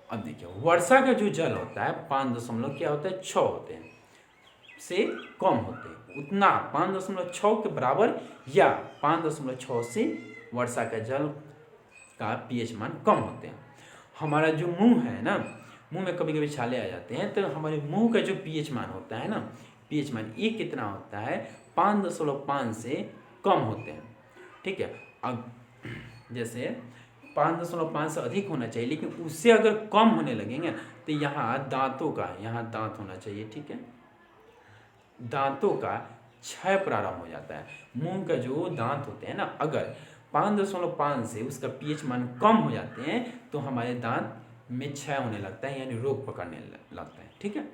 Speaker 1: अब देखिए वर्षा का जो जल होता है 5.6 होते हैं से कम होते हैं, उतना 5.6 के बराबर या 5.6 से वर्षा का जल का पीएच मान कम होते हैं। हमारा जो मुंह है ना, मुंह में कभी कभी छाले आ जाते हैं, तो हमारे मुंह का जो पीएच मान होता है ना, पीएच मान ये कितना होता है, 5.5 से कम होते हैं। ठीक है, अब जैसे 5.5 से अधिक होना चाहिए, लेकिन उससे अगर कम होने लगेंगे तो यहाँ दांतों का, यहाँ दांत होना चाहिए। ठीक है, दांतों का क्षय प्रारंभ हो जाता है। मुंह का जो दांत होते हैं ना, अगर 5.5 से उसका पीएच मान कम हो जाते हैं तो हमारे दांत में क्षय होने लगता है, यानी रोग पकड़ने लगता है। ठीक है,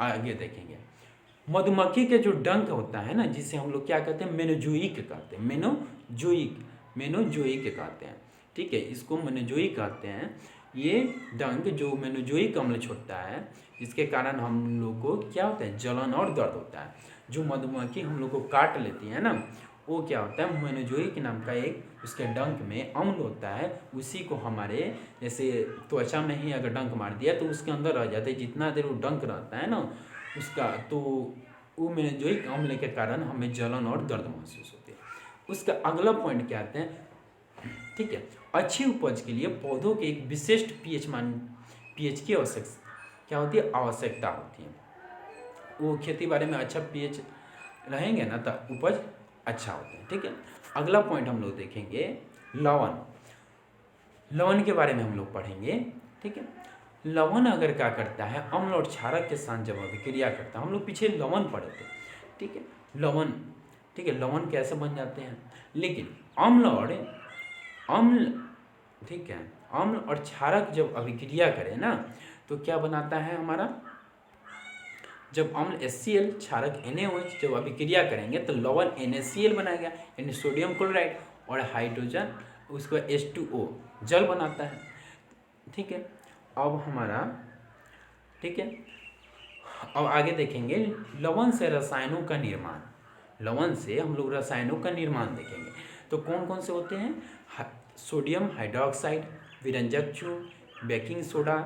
Speaker 1: आगे देखेंगे, मधुमक्खी के जो डंक होता है ना, जिसे हम लोग क्या कहते हैं, मेनोजोइक कहते हैं, मेनोजोइक कहते हैं। ठीक है, इसको मेनोजोइक कहते हैं। ये डंक जो मेनोजोइक अम्ल छोड़ता है, इसके कारण हम लोग को क्या होता है, जलन और दर्द होता है। जो मधुमक्खी हम लोग को काट लेती है ना, वो क्या होता है, मेनोजोइक नाम का एक उसके डंक में अम्ल होता है, उसी को हमारे जैसे त्वचा में ही अगर डंक मार दिया तो उसके अंदर रह जाता है। जितना देर वो डंक रहता है ना उसका, तो वो मेनोजोइक अम्ल के कारण हमें जलन और दर्द महसूस होती है। उसका अगला पॉइंट क्या आते हैं, ठीक है, अच्छी उपज के लिए पौधों के एक विशिष्ट पीएच की क्या होती है, आवश्यकता होती है। वो खेती बाड़ी में अच्छा पीएच रहेंगे ना तो उपज अच्छा होता है। ठीक है, अगला पॉइंट हम लोग देखेंगे लवण। लवण के बारे में हम लोग पढ़ेंगे। ठीक है, लवण अगर क्या करता है, अम्ल और क्षारक के साथ जब अभिक्रिया करता है, हम लोग पीछे लवण पढ़े थे। ठीक है, लवण, ठीक है, लवण कैसे बन जाते हैं, लेकिन अम्ल ठीक है, अम्ल और क्षारक जब अभिक्रिया करे ना तो क्या बनाता है हमारा, जब अम्ल HCl क्षारक NaOH जब अभिक्रिया करेंगे तो लवण NaCl बनाएगा, यानी सोडियम क्लोराइड, और हाइड्रोजन उसको H2O जल बनाता है। ठीक है, अब हमारा, ठीक है, अब आगे देखेंगे लवण से रसायनों का निर्माण। लवण से हम लोग रसायनों का निर्माण देखेंगे तो कौन कौन से होते हैं, सोडियम हाइड्रोक्साइड, विरंजक चूर्ण, बेकिंग सोडा,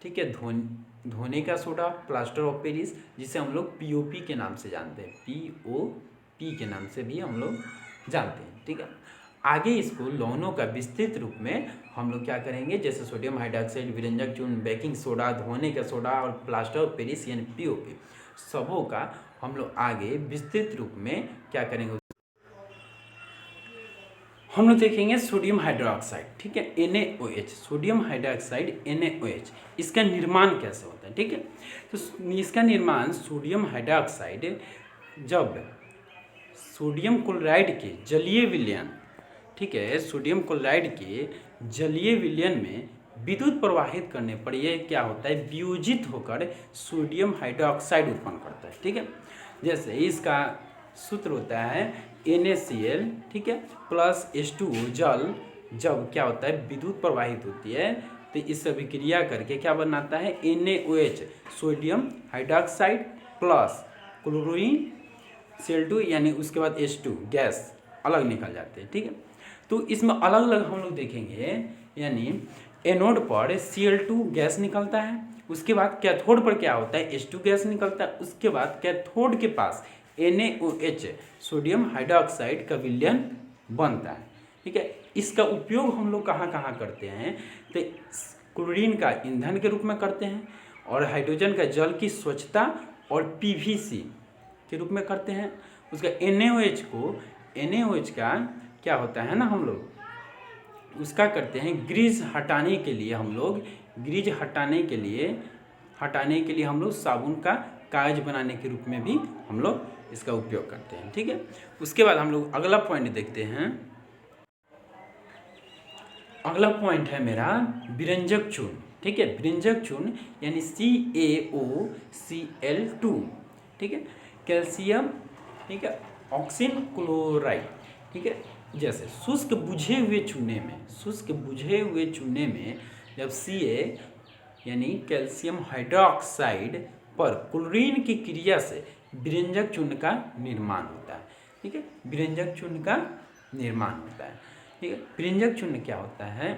Speaker 1: ठीक है, धोने का सोडा, प्लास्टर ऑफ पेरिस, जिसे हम लोग POP के नाम से जानते हैं, POP के नाम से भी हम लोग जानते हैं। ठीक है, आगे इसको लवणों का विस्तृत रूप में हम लोग क्या करेंगे, जैसे सोडियम हाइड्रोक्साइड, विरंजक चूर्ण, बेकिंग सोडा, धोने का सोडा और प्लास्टर ऑफ पेरिस यानी POP, सबों का हम लोग आगे विस्तृत रूप में क्या करेंगे, हम लोग देखेंगे सोडियम हाइड्रोक्साइड। ठीक है, NaOH, सोडियम हाइड्रोक्साइड NaOH, इसका निर्माण कैसे होता है। ठीक है, तो इसका निर्माण सोडियम हाइड्रोक्साइड जब सोडियम क्लोराइड के जलीय विलयन, ठीक है, सोडियम क्लोराइड के जलीय विलयन में विद्युत प्रवाहित करने पर यह क्या होता है, वियोजित होकर सोडियम हाइड्रोक्साइड उत्पन्न करता है। ठीक है, जैसे इसका सूत्र होता है NaCl, ठीक है, प्लस H2O जल, जब क्या होता है विद्युत प्रवाहित होती है तो इस अभिक्रिया करके क्या बनाता है, NaOH sodium hydroxide plus chlorine Cl2, यानी उसके बाद H2 गैस अलग निकल जाते हैं। ठीक है, तो इसमें अलग अलग हम लोग देखेंगे, यानी एनोड पर Cl2 गैस निकलता है, उसके बाद कैथोड पर क्या होता है, H2 गैस निकलता है, उसके बाद कैथोड के पास NaOH सोडियम हाइड्रोक्साइड का विलयन बनता है। ठीक है, इसका उपयोग हम लोग कहाँ कहाँ करते हैं, तो क्लोरीन का ईंधन के रूप में करते हैं, और हाइड्रोजन का जल की स्वच्छता और PVC के रूप में करते हैं। उसका NaOH का क्या होता है ना, हम लोग उसका करते हैं ग्रीज हटाने के लिए, हम लोग ग्रीज हटाने के लिए हम लोग साबुन का कागज बनाने के रूप में भी हम लोग इसका उपयोग करते हैं। ठीक है, उसके बाद हम लोग अगला पॉइंट देखते हैं। अगला पॉइंट है मेरा विरंजक चूर्ण। ठीक है, विरंजक चूर्ण यानी CaOCl2, ठीक है, कैल्शियम, ठीक है, ऑक्सीन क्लोराइड। ठीक है, जैसे शुष्क बुझे हुए चूने में जब Ca यानी कैल्शियम हाइड्रोक्साइड पर क्लोरीन की क्रिया से विरंजक चूर्ण का निर्माण होता है। ठीक है, विरंजक चूर्ण का निर्माण होता है। ठीक है, विरंजक चूर्ण क्या होता है,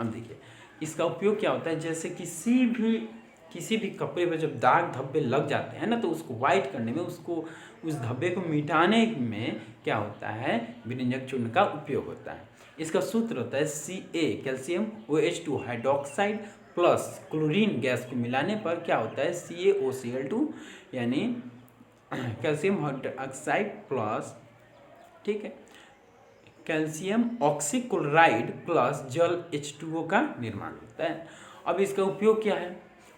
Speaker 1: अब देखिए इसका उपयोग क्या होता है, जैसे किसी भी कपड़े पर जब दाग धब्बे लग जाते हैं ना तो उसको वाइट करने में, उसको उस धब्बे को मिटाने में क्या होता है, विरंजक चूर्ण का उपयोग होता है। इसका सूत्र होता है Ca calcium OH2 hydroxide plus chlorine gas को मिलाने पर क्या होता है, CaOCl2 यानी कैल्शियम हाइड्रोक्साइड प्लस, ठीक है, कैल्शियम ऑक्सीक्लोराइड प्लस जल H2O का निर्माण होता है। अब इसका उपयोग क्या है,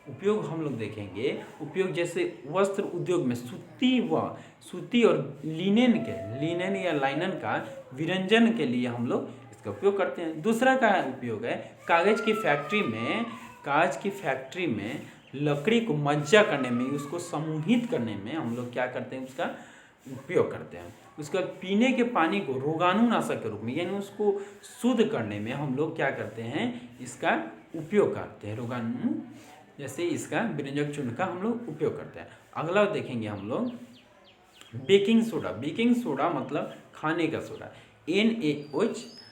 Speaker 1: उपयोग हम लोग देखेंगे। उपयोग जैसे वस्त्र उद्योग में सूती और लिनेन या लाइनन का विरंजन के लिए हम लोग इसका उपयोग करते हैं। दूसरा का उपयोग है कागज की फैक्ट्री में लकड़ी को मज्जा करने में, उसको समूहित करने में हम लोग क्या करते हैं, उसका उपयोग करते हैं। उसके बाद पीने के पानी को रोगाणुनाशक के रूप में, यानी उसको शुद्ध करने में हम लोग क्या करते हैं, इसका उपयोग करते हैं। रोगाणु जैसे इसका विरंजक चूर्ण का हम लोग उपयोग करते हैं। अगला देखेंगे हम लोग बेकिंग सोडा। बेकिंग सोडा मतलब खाने का सोडा, NaOH-CO3।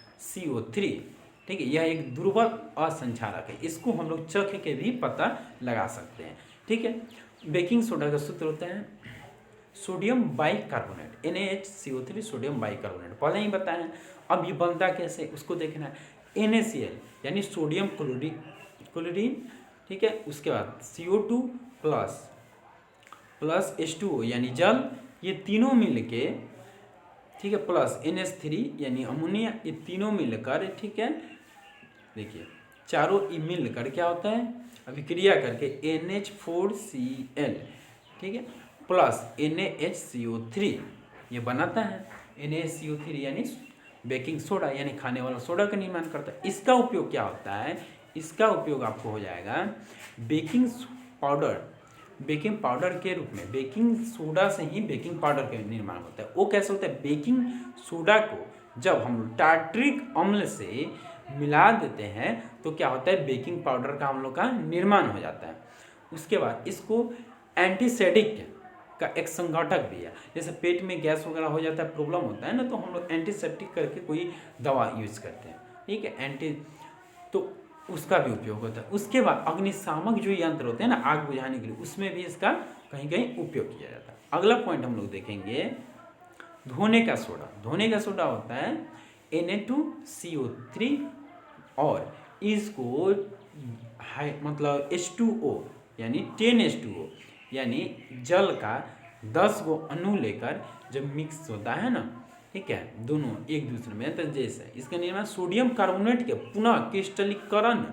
Speaker 1: ठीक है, यह एक दुर्बल असंक्षारक है, इसको हम लोग चख के भी पता लगा सकते हैं। ठीक है, बेकिंग सोडा का सूत्र होता है sodium bicarbonate, NaHCO3 sodium bicarbonate, पहले ही बताया। अब ये बनता कैसे उसको देखना है। NaCl यानी सोडियम क्लोरीन, ठीक है, उसके बाद CO2 प्लस H2O यानी जल, ये तीनों मिलके, ठीक है, प्लस NH3 यानी अमोनिया, ये तीनों मिलकर, ठीक है, देखिए चारों मिलकर क्या होता है, अभिक्रिया करके NH4Cl, ठीक है, प्लस NaHCO3 ये बनाता है। NaHCO3 यानी बेकिंग सोडा यानी खाने वाला सोडा का निर्माण करता है। इसका उपयोग क्या होता है, इसका उपयोग आपको हो जाएगा बेकिंग पाउडर के रूप में। बेकिंग सोडा से ही बेकिंग पाउडर का निर्माण होता है। वो कैसे होता है, बेकिंग सोडा को जब हम टार्ट्रिक अम्ल से मिला देते हैं तो क्या होता है, बेकिंग पाउडर का हम लोग का निर्माण हो जाता है। उसके बाद इसको एंटीसेप्टिक का एक संघटक भी है। जैसे पेट में गैस वगैरह हो जाता है, प्रॉब्लम होता है ना, तो हम लोग एंटीसेप्टिक करके कोई दवा यूज करते हैं। ठीक है, तो उसका भी उपयोग होता है। उसके बाद अग्निशामक जो यंत्र होते हैं ना आग बुझाने के लिए, उसमें भी इसका कहीं कहीं उपयोग किया जाता है। अगला पॉइंट हम लोग देखेंगे धोने का सोडा। धोने का सोडा होता है Na2CO3 और इसको मतलब H2O यानी 10H2O यानी जल का 10 गो अणु लेकर जब मिक्स होता है ना, ठीक है, दोनों एक दूसरे में, तो जैसे इसका निर्माण सोडियम कार्बोनेट के पुनः क्रिस्टलीकरण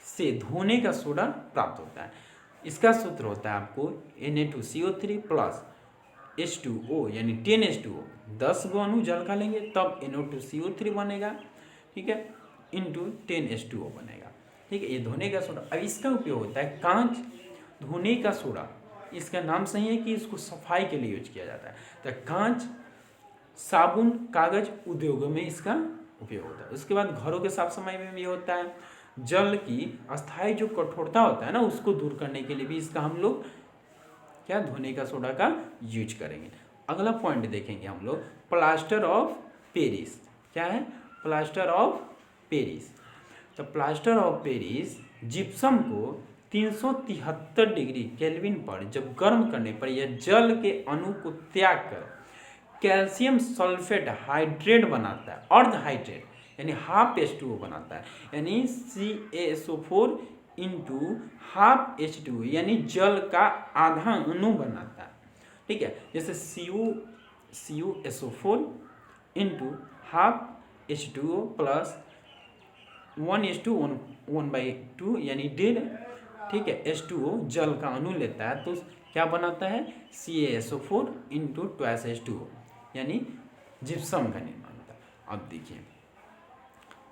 Speaker 1: से धोने का सोडा प्राप्त होता है। इसका सूत्र होता है आपको Na2CO3 प्लस H2O यानी 10H2O, 10 गो अणु जल का लेंगे तब NO2CO3 बनेगा, ठीक है, इंटू 10H2O बनेगा। ठीक है, ये धोने का सोडा। अब इसका उपयोग होता है कांच धोने का सोडा। इसका नाम सही है कि इसको सफाई के लिए यूज किया जाता है। तो कांच, साबुन, कागज उद्योगों में इसका उपयोग होता है। उसके बाद घरों के साफ सफाई में भी होता है। जल की अस्थायी जो कठोरता होता है ना, उसको दूर करने के लिए भी इसका हम लोग क्या धोने का सोडा का यूज करेंगे। अगला पॉइंट देखेंगे हम लोग प्लास्टर ऑफ पेरिस। क्या है, प्लास्टर ऑफ पेरिस। तो प्लास्टर ऑफ पेरिस जिप्सम को 373 डिग्री केल्विन पर जब गर्म करने पर यह जल के अणु को त्याग कर कैल्शियम सल्फेट हाइड्रेट बनाता है, अर्ध हाइड्रेट यानी हाफ H2O बनाता है, यानी CaSO4 इंटू हाफ H2O यानी जल का आधा अणु बनाता है। ठीक है, जैसे CuSO4 into half H2O plus 1:1/2 यानी 1.5, ठीक है, H2O जल का अणु लेता है तो क्या बनाता है, CaSO4 इंटू 2H2O यानी जिप्सम का निर्माण होता है। अब देखिए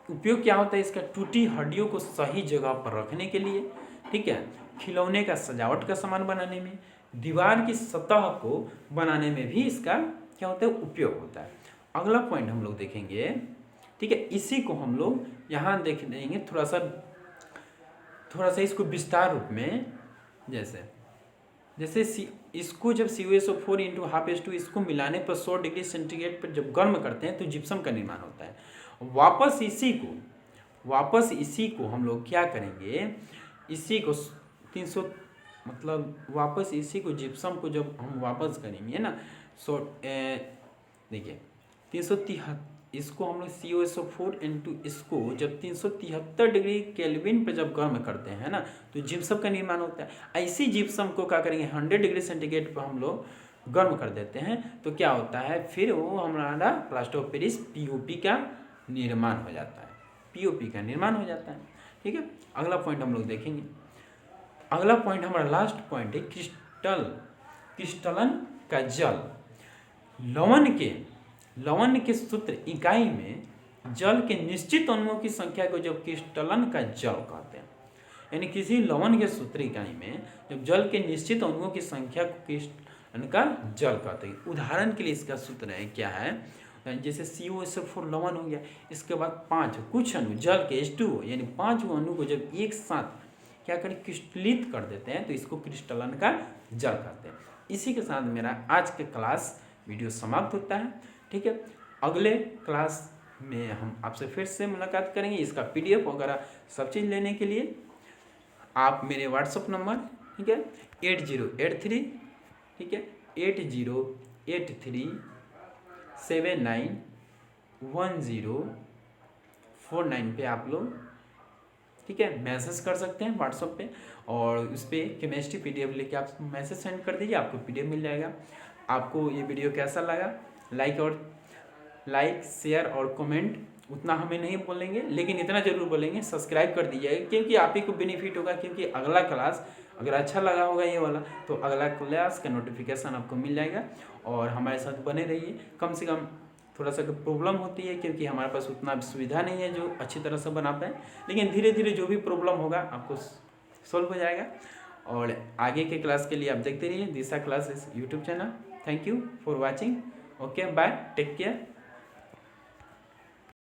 Speaker 1: उपयोग क्या होता है इसका, टूटी हड्डियों को सही जगह पर रखने के लिए, ठीक है, खिलौने का सजावट का सामान बनाने में, दीवार की सतह को बनाने में भी इसका क्या होता है, उपयोग होता है। अगला पॉइंट हम लोग देखेंगे, ठीक है, इसी को हम लोग यहाँ देख देंगे थोड़ा सा इसको विस्तार रूप में। जैसे इसको जब CuSO4 इंटू हाफ H2 इसको मिलाने पर 100 डिग्री सेंटीग्रेड पर जब गर्म करते हैं तो जिप्सम का निर्माण होता है। वापस इसी को हम लोग क्या करेंगे, इसी को 300 मतलब वापस इसी को जिप्सम को जब हम वापस करेंगे ना, देखिए 373 इसको हम लोग CuSO4 इंटू इसको जब 373 डिग्री केल्विन पर जब गर्म करते हैं ना तो जिप्सम का निर्माण होता है। ऐसी जिप्सम को क्या करेंगे 100 डिग्री सेंटीग्रेड पर हम लोग गर्म कर देते हैं तो क्या होता है, फिर वो हमारा प्लास्टर ऑफ पेरिस POP का निर्माण हो जाता है। POP का निर्माण हो जाता है। ठीक है, अगला पॉइंट हम लोग देखेंगे। अगला पॉइंट हमारा लास्ट पॉइंट है क्रिस्टलन का जल। लवण के सूत्र इकाई में जल के निश्चित अणुओं की संख्या को जब क्रिस्टलन का जल कहते हैं। यानी किसी लवण के सूत्र इकाई में जब जल के निश्चित अणुओं की संख्या को किस का जल कहते हैं। उदाहरण के लिए इसका सूत्र है क्या है, जैसे COSO4 लवण हो गया, इसके बाद 5 कुछ अणु जल के H2O यानी 5 अणु को जब एक साथ क्या करें क्रिस्टलित कर देते हैं तो इसको क्रिस्टलन का जल कहते हैं। इसी के साथ मेरा आज के क्लास वीडियो समाप्त होता है। ठीक है, अगले क्लास में हम आपसे फिर से मुलाकात करेंगे। इसका PDF वगैरह सब चीज़ लेने के लिए आप मेरे व्हाट्सअप नंबर, ठीक है, 8083, ठीक है, 8083791049 पे आप लोग, ठीक है, मैसेज कर सकते हैं व्हाट्सअप पे, और उस पर केमिस्ट्री PDF लेके आप मैसेज सेंड कर दीजिए, आपको PDF मिल जाएगा। आपको ये वीडियो कैसा लगा, लाइक शेयर और कमेंट उतना हमें नहीं बोलेंगे, लेकिन इतना जरूर बोलेंगे सब्सक्राइब कर दीजिएगा, क्योंकि आप ही को बेनिफिट होगा। क्योंकि अगला क्लास अगर अच्छा लगा होगा ये वाला तो अगला क्लास का नोटिफिकेशन आपको मिल जाएगा। और हमारे साथ बने रहिए। कम से कम थोड़ा सा प्रॉब्लम होती है क्योंकि हमारे पास उतना सुविधा नहीं है जो अच्छी तरह से बना पाए, लेकिन धीरे धीरे जो भी प्रॉब्लम होगा आपको सॉल्व हो जाएगा। और आगे के क्लास के लिए आप देखते रहिए Disha classes YouTube channel. Thank you for watching. Okay, bye, take care.